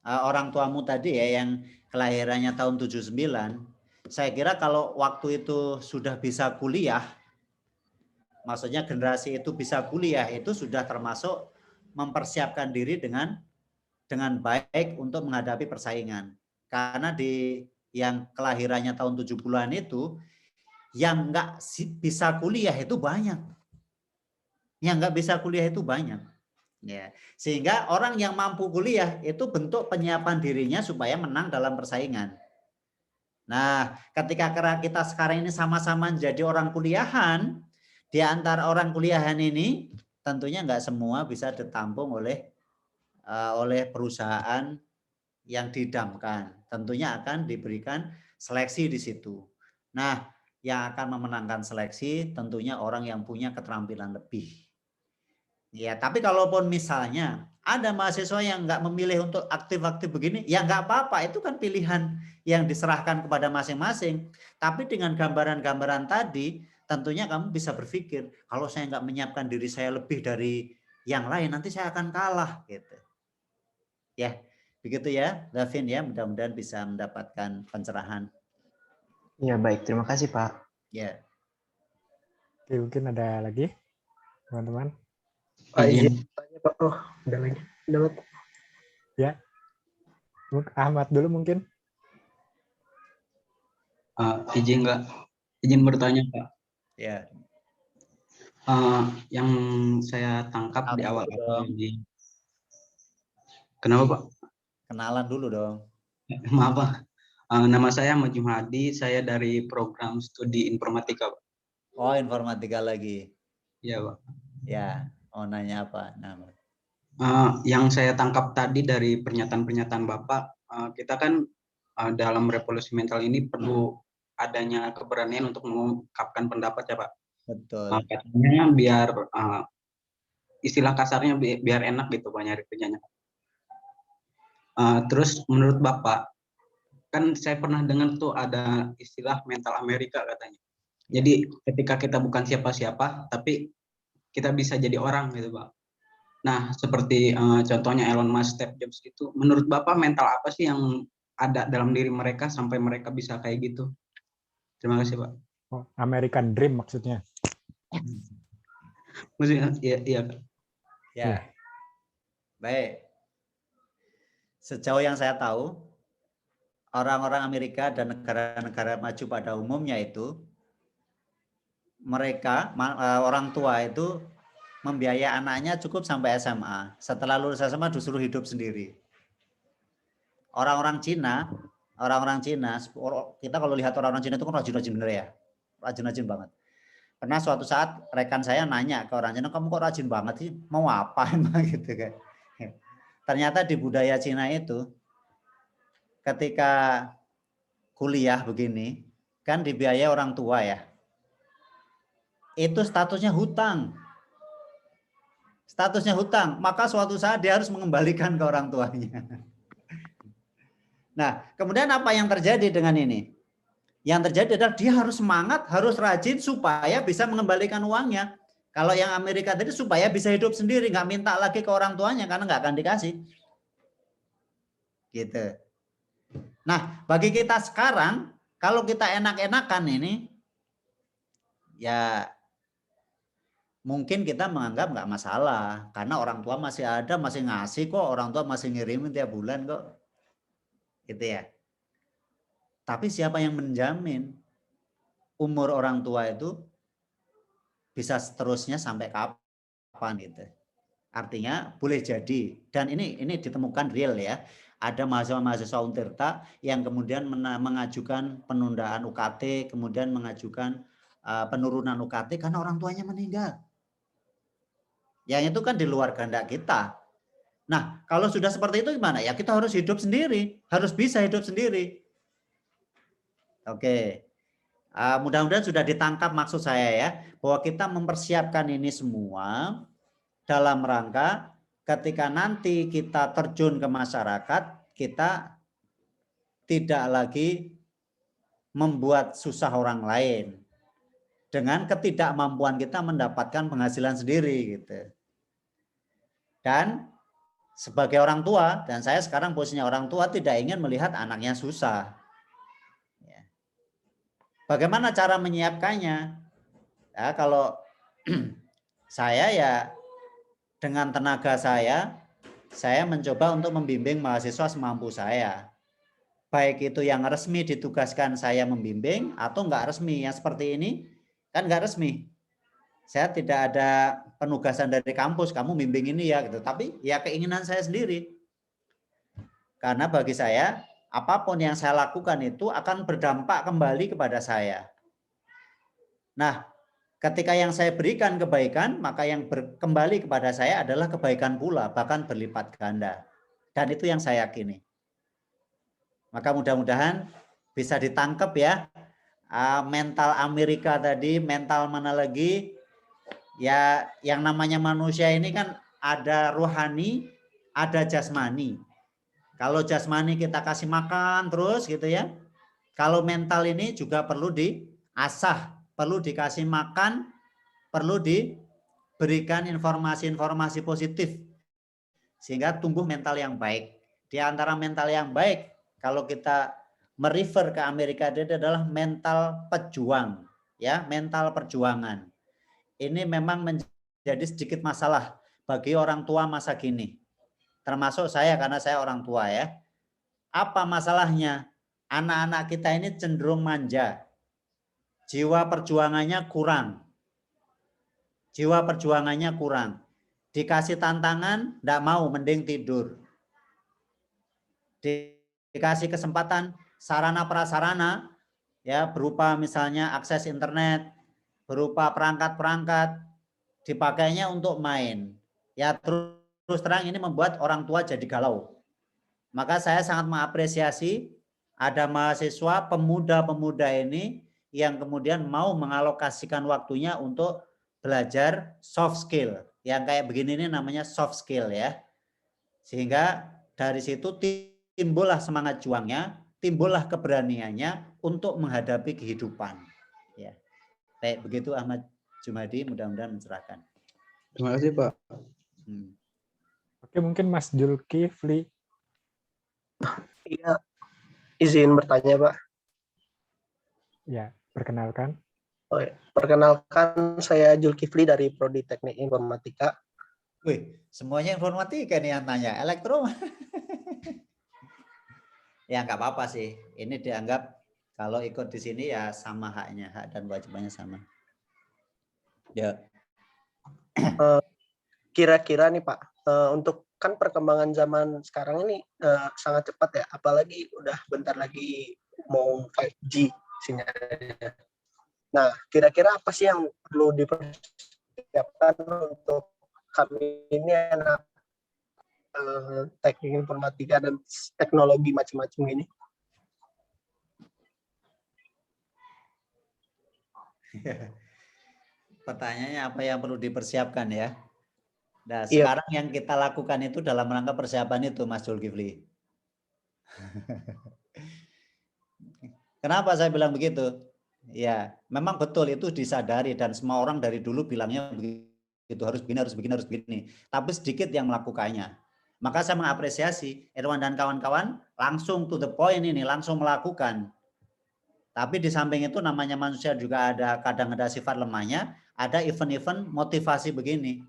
orang tuamu tadi ya yang kelahirannya tahun 79, saya kira kalau waktu itu sudah bisa kuliah, maksudnya generasi itu bisa kuliah, itu sudah termasuk mempersiapkan diri dengan baik untuk menghadapi persaingan. Karena di yang kelahirannya tahun 70-an itu, yang nggak bisa kuliah itu banyak. Yang nggak bisa kuliah itu banyak. Ya, sehingga orang yang mampu kuliah itu bentuk penyiapan dirinya supaya menang dalam persaingan. Nah, ketika kita sekarang ini sama-sama jadi orang kuliahan, di antara orang kuliahan ini tentunya nggak semua bisa ditampung oleh perusahaan yang didamkan. Tentunya akan diberikan seleksi di situ. Nah, yang akan memenangkan seleksi tentunya orang yang punya keterampilan lebih. Ya, tapi kalaupun misalnya ada mahasiswa yang nggak memilih untuk aktif-aktif begini, ya nggak apa-apa. Itu kan pilihan yang diserahkan kepada masing-masing. Tapi dengan gambaran-gambaran tadi, tentunya kamu bisa berpikir, kalau saya nggak menyiapkan diri saya lebih dari yang lain, nanti saya akan kalah. Gitu. Ya, begitu ya, Davin ya. Mudah-mudahan bisa mendapatkan pencerahan. Ya, baik. Terima kasih, Pak. Ya. Oke, mungkin ada lagi, teman-teman? Pak izin tanya Pak. Oh, udah lagi. Udah Pak. Ya. Ahmad dulu mungkin. Izin bertanya Pak. Ya. Yang saya tangkap di awal ini. Kenapa Pak? Kenalan dulu dong. Maaf Pak. Nama saya Ahmad Jumhadi, saya dari program studi informatika Pak. Oh, informatika lagi. Iya Pak. Ya, mau nanya apa? Yang saya tangkap tadi dari pernyataan-pernyataan Bapak, kita kan dalam revolusi mental ini perlu adanya keberanian untuk mengungkapkan pendapat ya Pak. Betul. Katanya biar istilah kasarnya biar enak gitu Pak nyari kerjanya. Terus menurut Bapak, kan saya pernah dengar tuh ada istilah mental Amerika katanya. Jadi ketika kita bukan siapa-siapa, tapi kita bisa jadi orang gitu Pak. Nah, seperti contohnya Elon Musk, Steve Jobs itu, menurut Bapak mental apa sih yang ada dalam diri mereka sampai mereka bisa kayak gitu? Terima kasih Pak. Oh, American Dream maksudnya. Maksudnya, iya. Ya. Baik. Sejauh yang saya tahu, orang-orang Amerika dan negara-negara maju pada umumnya itu, mereka, orang tua itu membiayai anaknya cukup sampai SMA. Setelah lulus SMA disuruh hidup sendiri. Orang-orang Cina, kita kalau lihat orang-orang Cina itu kan rajin-rajin bener ya. Rajin-rajin banget. Pernah suatu saat rekan saya nanya ke orang Cina, kamu kok rajin banget sih? Mau apa emang gitu kan. Ternyata di budaya Cina itu, ketika kuliah begini, kan dibiayai orang tua ya. Itu statusnya hutang. Statusnya hutang, maka suatu saat dia harus mengembalikan ke orang tuanya. Nah, kemudian apa yang terjadi dengan ini? Yang terjadi adalah dia harus semangat, harus rajin supaya bisa mengembalikan uangnya. Kalau yang Amerika tadi supaya bisa hidup sendiri, nggak minta lagi ke orang tuanya karena nggak akan dikasih. Gitu. Nah, bagi kita sekarang, kalau kita enak-enakan ini, ya mungkin kita menganggap nggak masalah karena orang tua masih ada, masih ngasih kok, orang tua masih ngirimin tiap bulan kok, gitu ya. Tapi siapa yang menjamin umur orang tua itu bisa seterusnya sampai kapan gitu? Artinya boleh jadi, dan ini ditemukan real ya. Ada mahasiswa Untirta yang kemudian mengajukan penundaan UKT, kemudian mengajukan penurunan UKT karena orang tuanya meninggal. Yang itu kan di luar kehendak kita. Nah, kalau sudah seperti itu gimana? Ya kita harus hidup sendiri, harus bisa hidup sendiri. Oke. Mudah-mudahan sudah ditangkap maksud saya ya, bahwa kita mempersiapkan ini semua dalam rangka ketika nanti kita terjun ke masyarakat, kita tidak lagi membuat susah orang lain dengan ketidakmampuan kita mendapatkan penghasilan sendiri gitu. Dan sebagai orang tua, dan saya sekarang posisinya orang tua, tidak ingin melihat anaknya susah. Bagaimana cara menyiapkannya? Ya, kalau saya ya dengan tenaga saya mencoba untuk membimbing mahasiswa semampu saya. baik itu yang resmi ditugaskan saya membimbing atau enggak resmi. Yang seperti ini kan enggak resmi. Saya tidak ada penugasan dari kampus, kamu bimbing ini ya gitu. Tapi ya keinginan saya sendiri. Karena bagi saya, apapun yang saya lakukan itu akan berdampak kembali kepada saya. Nah, ketika yang saya berikan kebaikan, maka yang kembali kepada saya adalah kebaikan pula, bahkan berlipat ganda. Dan itu yang saya yakini. Maka mudah-mudahan bisa ditangkap ya, mental Amerika tadi, mental mana lagi, ya yang namanya manusia ini kan ada rohani, ada jasmani. Kalau jasmani kita kasih makan terus gitu ya. Kalau mental ini juga perlu diasah, perlu dikasih makan, perlu diberikan informasi-informasi positif sehingga tumbuh mental yang baik. Di antara mental yang baik, kalau kita merefer ke Amerika itu adalah mental pejuang, ya, mental perjuangan. Ini memang menjadi sedikit masalah bagi orang tua masa kini. Termasuk saya karena saya orang tua ya. Apa masalahnya? Anak-anak kita ini cenderung manja. Jiwa perjuangannya kurang. Jiwa perjuangannya kurang. Dikasih tantangan, enggak mau, mending tidur. Dikasih kesempatan sarana prasarana ya berupa misalnya akses internet, berupa perangkat-perangkat dipakainya untuk main. Ya terus terang ini membuat orang tua jadi galau. Maka saya sangat mengapresiasi ada mahasiswa pemuda-pemuda ini yang kemudian mau mengalokasikan waktunya untuk belajar soft skill. Yang kayak begini ini namanya soft skill ya. Sehingga dari situ timbullah semangat juangnya, timbullah keberaniannya untuk menghadapi kehidupan. Ya. Kayak begitu Ahmad Jumadi, mudah-mudahan mencerahkan. Terima kasih Pak. Oke, mungkin Mas Zulkifli. Iya, izin bertanya Pak. Ya, perkenalkan. Oh, ya. Perkenalkan saya Zulkifli dari Prodi Teknik Informatika. Wih, semuanya informatika nih yang tanya. Elektro. Ya nggak apa-apa sih. Ini dianggap kalau ikut di sini ya sama haknya, hak dan wajibannya sama. Ya. Kira-kira nih Pak, untuk kan perkembangan zaman sekarang ini sangat cepat ya, apalagi udah bentar lagi mau 5G sinyalnya. Nah, kira-kira apa sih yang perlu dipersiapkan untuk kami ini anak teknik informatika dan teknologi macam-macam ini? Pertanyaannya apa yang perlu dipersiapkan ya? Nah, Iya. sekarang yang kita lakukan itu dalam rangka persiapan itu, Mas Zulkifli. Kenapa saya bilang begitu? Ya, memang betul itu disadari dan semua orang dari dulu bilangnya begitu, harus begini, harus begini, harus begini. Tapi sedikit yang melakukannya. Maka saya mengapresiasi Irwan dan kawan-kawan langsung to the point ini, langsung melakukan. Tapi di samping itu namanya manusia juga kadang ada sifat lemahnya, ada event-event motivasi begini.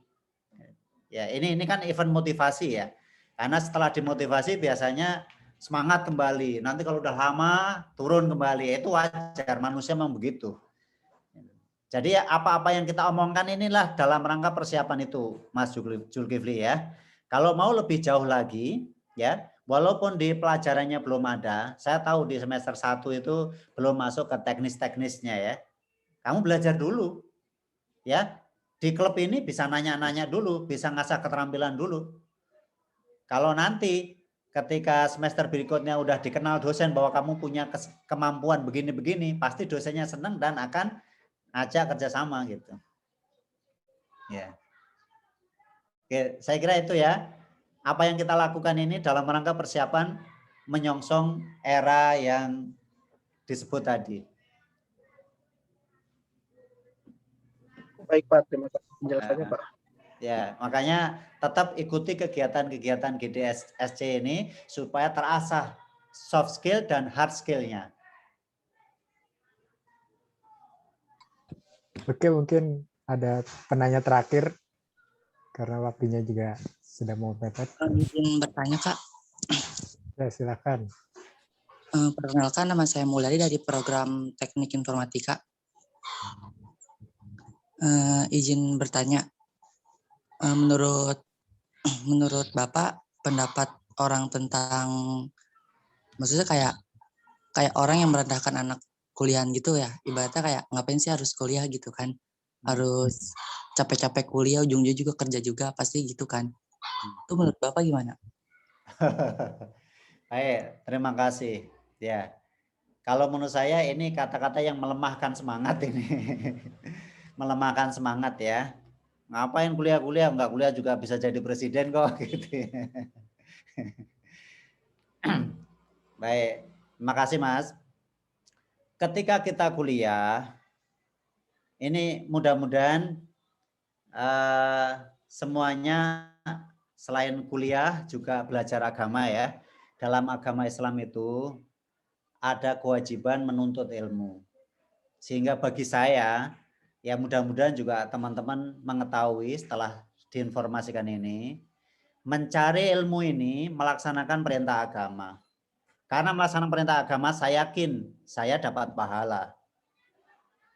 Ya, ini kan event motivasi ya. Karena setelah dimotivasi biasanya semangat kembali. Nanti kalau udah lama turun kembali. Itu wajar, manusia memang begitu. Jadi apa-apa yang kita omongkan inilah dalam rangka persiapan itu, Mas Zulkifli ya. Kalau mau lebih jauh lagi ya, walaupun di pelajarannya belum ada, saya tahu di semester 1 itu belum masuk ke teknis-teknisnya ya. Kamu belajar dulu. Ya, di klub ini bisa nanya-nanya dulu, bisa ngasah keterampilan dulu. Kalau nanti ketika semester berikutnya udah dikenal dosen bahwa kamu punya kemampuan begini-begini, pasti dosennya senang dan akan ajak kerjasama gitu. Ya. Oke, saya kira itu ya. Apa yang kita lakukan ini dalam rangka persiapan menyongsong era yang disebut tadi. Baik Pak, terima kasih penjelasannya Pak. Ya, makanya tetap ikuti kegiatan-kegiatan GDSC ini supaya terasah soft skill dan hard skill-nya. Oke, mungkin ada penanya terakhir karena waktunya juga sudah mau mepet. Izin bertanya Kak. Ya, silakan. Perkenalkan, nama saya Mulyadi dari program Teknik Informatika. Izin bertanya, menurut Bapak, pendapat orang tentang, maksudnya kayak orang yang merendahkan anak kuliahan gitu ya, ibaratnya kayak ngapain sih harus kuliah gitu kan, harus capek-capek kuliah, ujung-ujungnya juga kerja juga, pasti gitu kan. Itu menurut Bapak gimana? Baik, terima kasih. Ya, kalau menurut saya ini kata-kata yang melemahkan semangat ini. Melemahkan semangat ya. Ngapain kuliah-kuliah, enggak kuliah juga bisa jadi presiden kok gitu. Baik, terima kasih Mas. Ketika kita kuliah, ini mudah-mudahan semuanya selain kuliah juga belajar agama ya. Dalam agama Islam itu ada kewajiban menuntut ilmu. Sehingga bagi saya, ya mudah-mudahan juga teman-teman mengetahui setelah diinformasikan ini, mencari ilmu ini melaksanakan perintah agama. Karena melaksanakan perintah agama, saya yakin saya dapat pahala.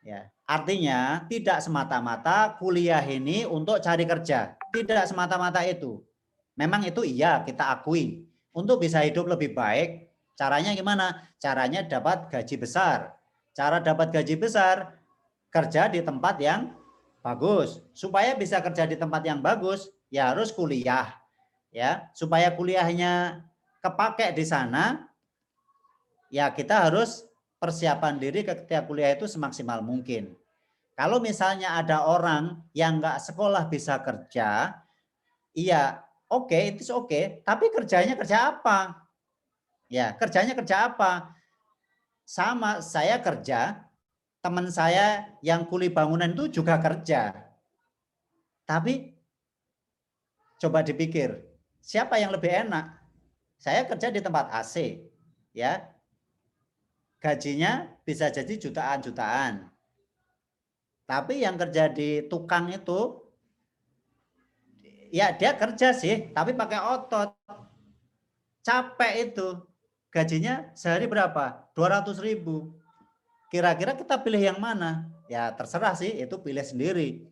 Ya, artinya tidak semata-mata kuliah ini untuk cari kerja. Tidak semata-mata itu. Memang itu iya kita akui. Untuk bisa hidup lebih baik, caranya gimana? Caranya dapat gaji besar. Cara dapat gaji besar, kerja di tempat yang bagus. Supaya bisa kerja di tempat yang bagus, ya harus kuliah. Ya, supaya kuliahnya kepake di sana, ya kita harus persiapan diri ketika kuliah itu semaksimal mungkin. Kalau misalnya ada orang yang nggak sekolah bisa kerja, iya oke, itu oke. Tapi kerjanya kerja apa? Ya, kerjanya kerja apa? Sama saya kerja, teman saya yang kuli bangunan itu juga kerja. Tapi coba dipikir, siapa yang lebih enak? Saya kerja di tempat AC, ya. Gajinya bisa jadi jutaan-jutaan. Tapi yang kerja di tukang itu, ya dia kerja sih, tapi pakai otot. Capek itu. Gajinya sehari berapa? 200.000. Kira-kira kita pilih yang mana? Ya terserah sih, itu pilih sendiri.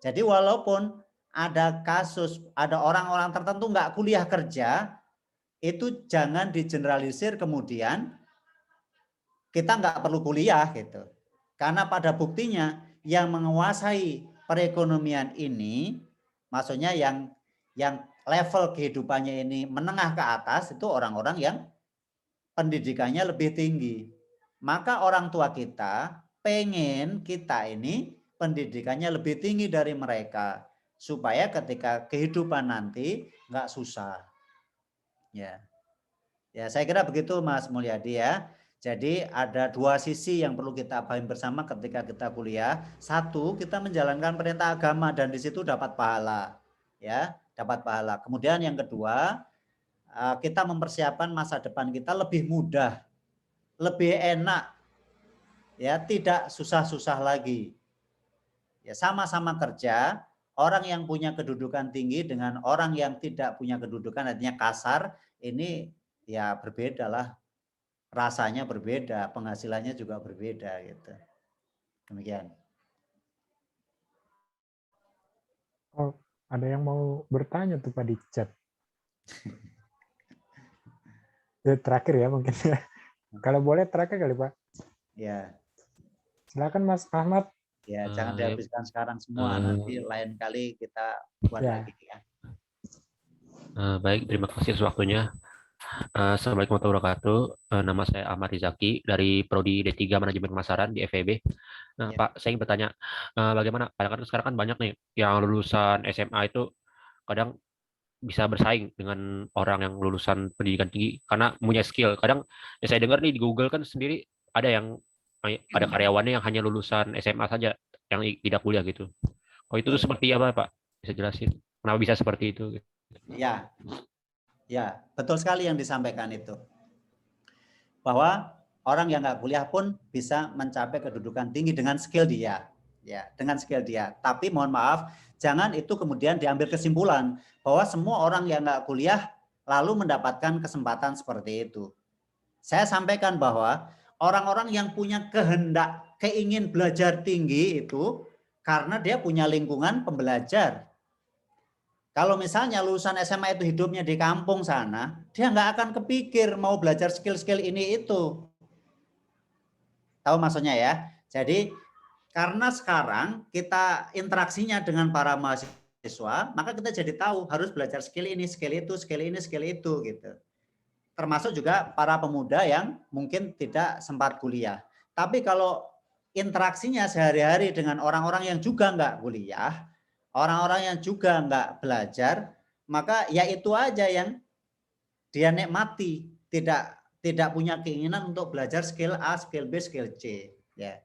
Jadi walaupun ada kasus, ada orang-orang tertentu nggak kuliah kerja, itu jangan digeneralisir kemudian kita nggak perlu kuliah gitu. Karena pada buktinya yang menguasai perekonomian ini, maksudnya yang level kehidupannya ini menengah ke atas, itu orang-orang yang pendidikannya lebih tinggi. Maka orang tua kita pengen kita ini pendidikannya lebih tinggi dari mereka. Supaya ketika kehidupan nanti nggak susah. Ya, saya kira begitu Mas Mulyadi ya. Jadi ada dua sisi yang perlu kita pahami bersama ketika kita kuliah. Satu, kita menjalankan perintah agama dan di situ dapat pahala. Ya, dapat pahala. Kemudian yang kedua, kita mempersiapkan masa depan kita lebih mudah, lebih enak. Ya, tidak susah-susah lagi. Ya, sama-sama kerja, orang yang punya kedudukan tinggi dengan orang yang tidak punya kedudukan artinya kasar, ini ya berbeda lah. Rasanya berbeda, penghasilannya juga berbeda gitu. Demikian. Oh, ada yang mau bertanya tuh Pak di chat. Terakhir ya mungkin. Kalau boleh terakhir kali Pak. Ya. Silakan Mas Ahmad. Ya, jangan dihabiskan sekarang semua. Nanti lain kali kita buat lagi ya. Baik, terima kasih atas waktunya. Assalamualaikum warahmatullahi wabarakatuh. Nama saya Ahmad Rizaki dari Prodi D3 Manajemen Pemasaran di FEB. Nah, Pak, saya ingin bertanya, bagaimana? Kadang-kadang sekarang kan banyak nih yang lulusan SMA itu kadang bisa bersaing dengan orang yang lulusan pendidikan tinggi karena punya skill. Kadang ya saya dengar nih di Google kan sendiri ada karyawannya yang hanya lulusan SMA saja yang tidak kuliah gitu. Oh itu tuh seperti apa Pak? Bisa jelasin? Kenapa bisa seperti itu? Ya, betul sekali yang disampaikan itu. Bahwa orang yang nggak kuliah pun bisa mencapai kedudukan tinggi dengan skill dia. Ya, dengan skill dia. Tapi mohon maaf, jangan itu kemudian diambil kesimpulan bahwa semua orang yang nggak kuliah lalu mendapatkan kesempatan seperti itu. Saya sampaikan bahwa orang-orang yang punya kehendak, keingin belajar tinggi itu karena dia punya lingkungan pembelajar. Kalau misalnya lulusan SMA itu hidupnya di kampung sana, dia nggak akan kepikir mau belajar skill-skill ini itu. Tahu maksudnya ya? Jadi karena sekarang kita interaksinya dengan para mahasiswa, maka kita jadi tahu harus belajar skill ini, skill itu, skill ini, skill itu gitu. Termasuk juga para pemuda yang mungkin tidak sempat kuliah. Tapi kalau interaksinya sehari-hari dengan orang-orang yang juga nggak kuliah, orang-orang yang juga nggak belajar, maka ya itu aja yang dia nikmati, tidak punya keinginan untuk belajar skill A, skill B, skill C. Ya.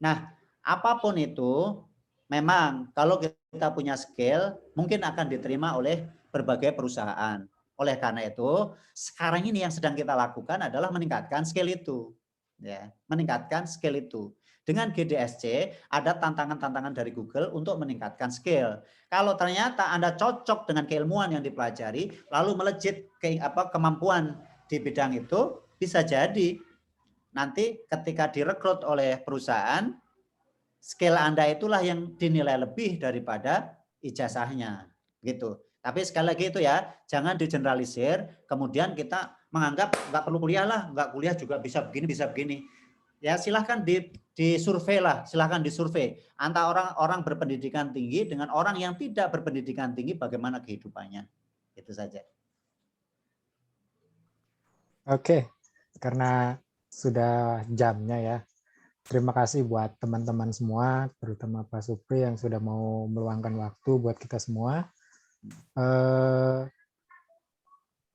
Nah, apapun itu, memang kalau kita punya skill, mungkin akan diterima oleh berbagai perusahaan. Oleh karena itu, sekarang ini yang sedang kita lakukan adalah meningkatkan skill itu. Ya, meningkatkan skill itu. Dengan GDSC ada tantangan-tantangan dari Google untuk meningkatkan skill. Kalau ternyata Anda cocok dengan keilmuan yang dipelajari, lalu melejit kemampuan di bidang itu, bisa jadi nanti ketika direkrut oleh perusahaan, skill Anda itulah yang dinilai lebih daripada ijazahnya, gitu. Tapi sekali lagi itu ya, jangan digeneralisir, kemudian kita menganggap nggak perlu kuliah lah, nggak kuliah juga bisa begini, bisa begini. Ya silahkan disurvei lah, silahkan disurvei antara orang berpendidikan tinggi dengan orang yang tidak berpendidikan tinggi, bagaimana kehidupannya. Itu saja. Oke, karena sudah jamnya ya. Terima kasih buat teman-teman semua, terutama Pak Supri yang sudah mau meluangkan waktu buat kita semua.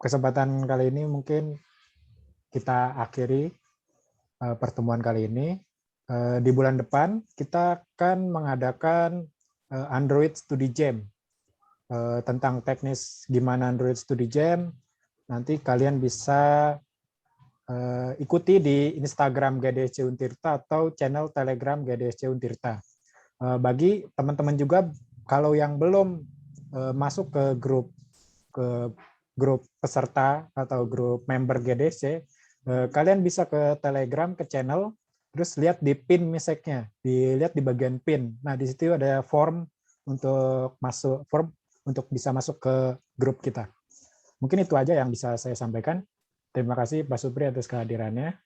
Kesempatan kali ini mungkin kita akhiri pertemuan kali ini. Di bulan depan kita akan mengadakan Android Study Jam. Tentang teknis gimana Android Study Jam, nanti kalian bisa ikuti di Instagram GDSC Untirta atau channel Telegram GDSC Untirta. Bagi teman-teman juga kalau yang belum masuk ke grup peserta atau grup member GDSC, kalian bisa ke Telegram, ke channel, terus lihat di pin message-nya, dilihat di bagian pin. Nah, di situ ada form untuk bisa masuk ke grup kita. Mungkin itu aja yang bisa saya sampaikan. Terima kasih Pak Supri atas kehadirannya.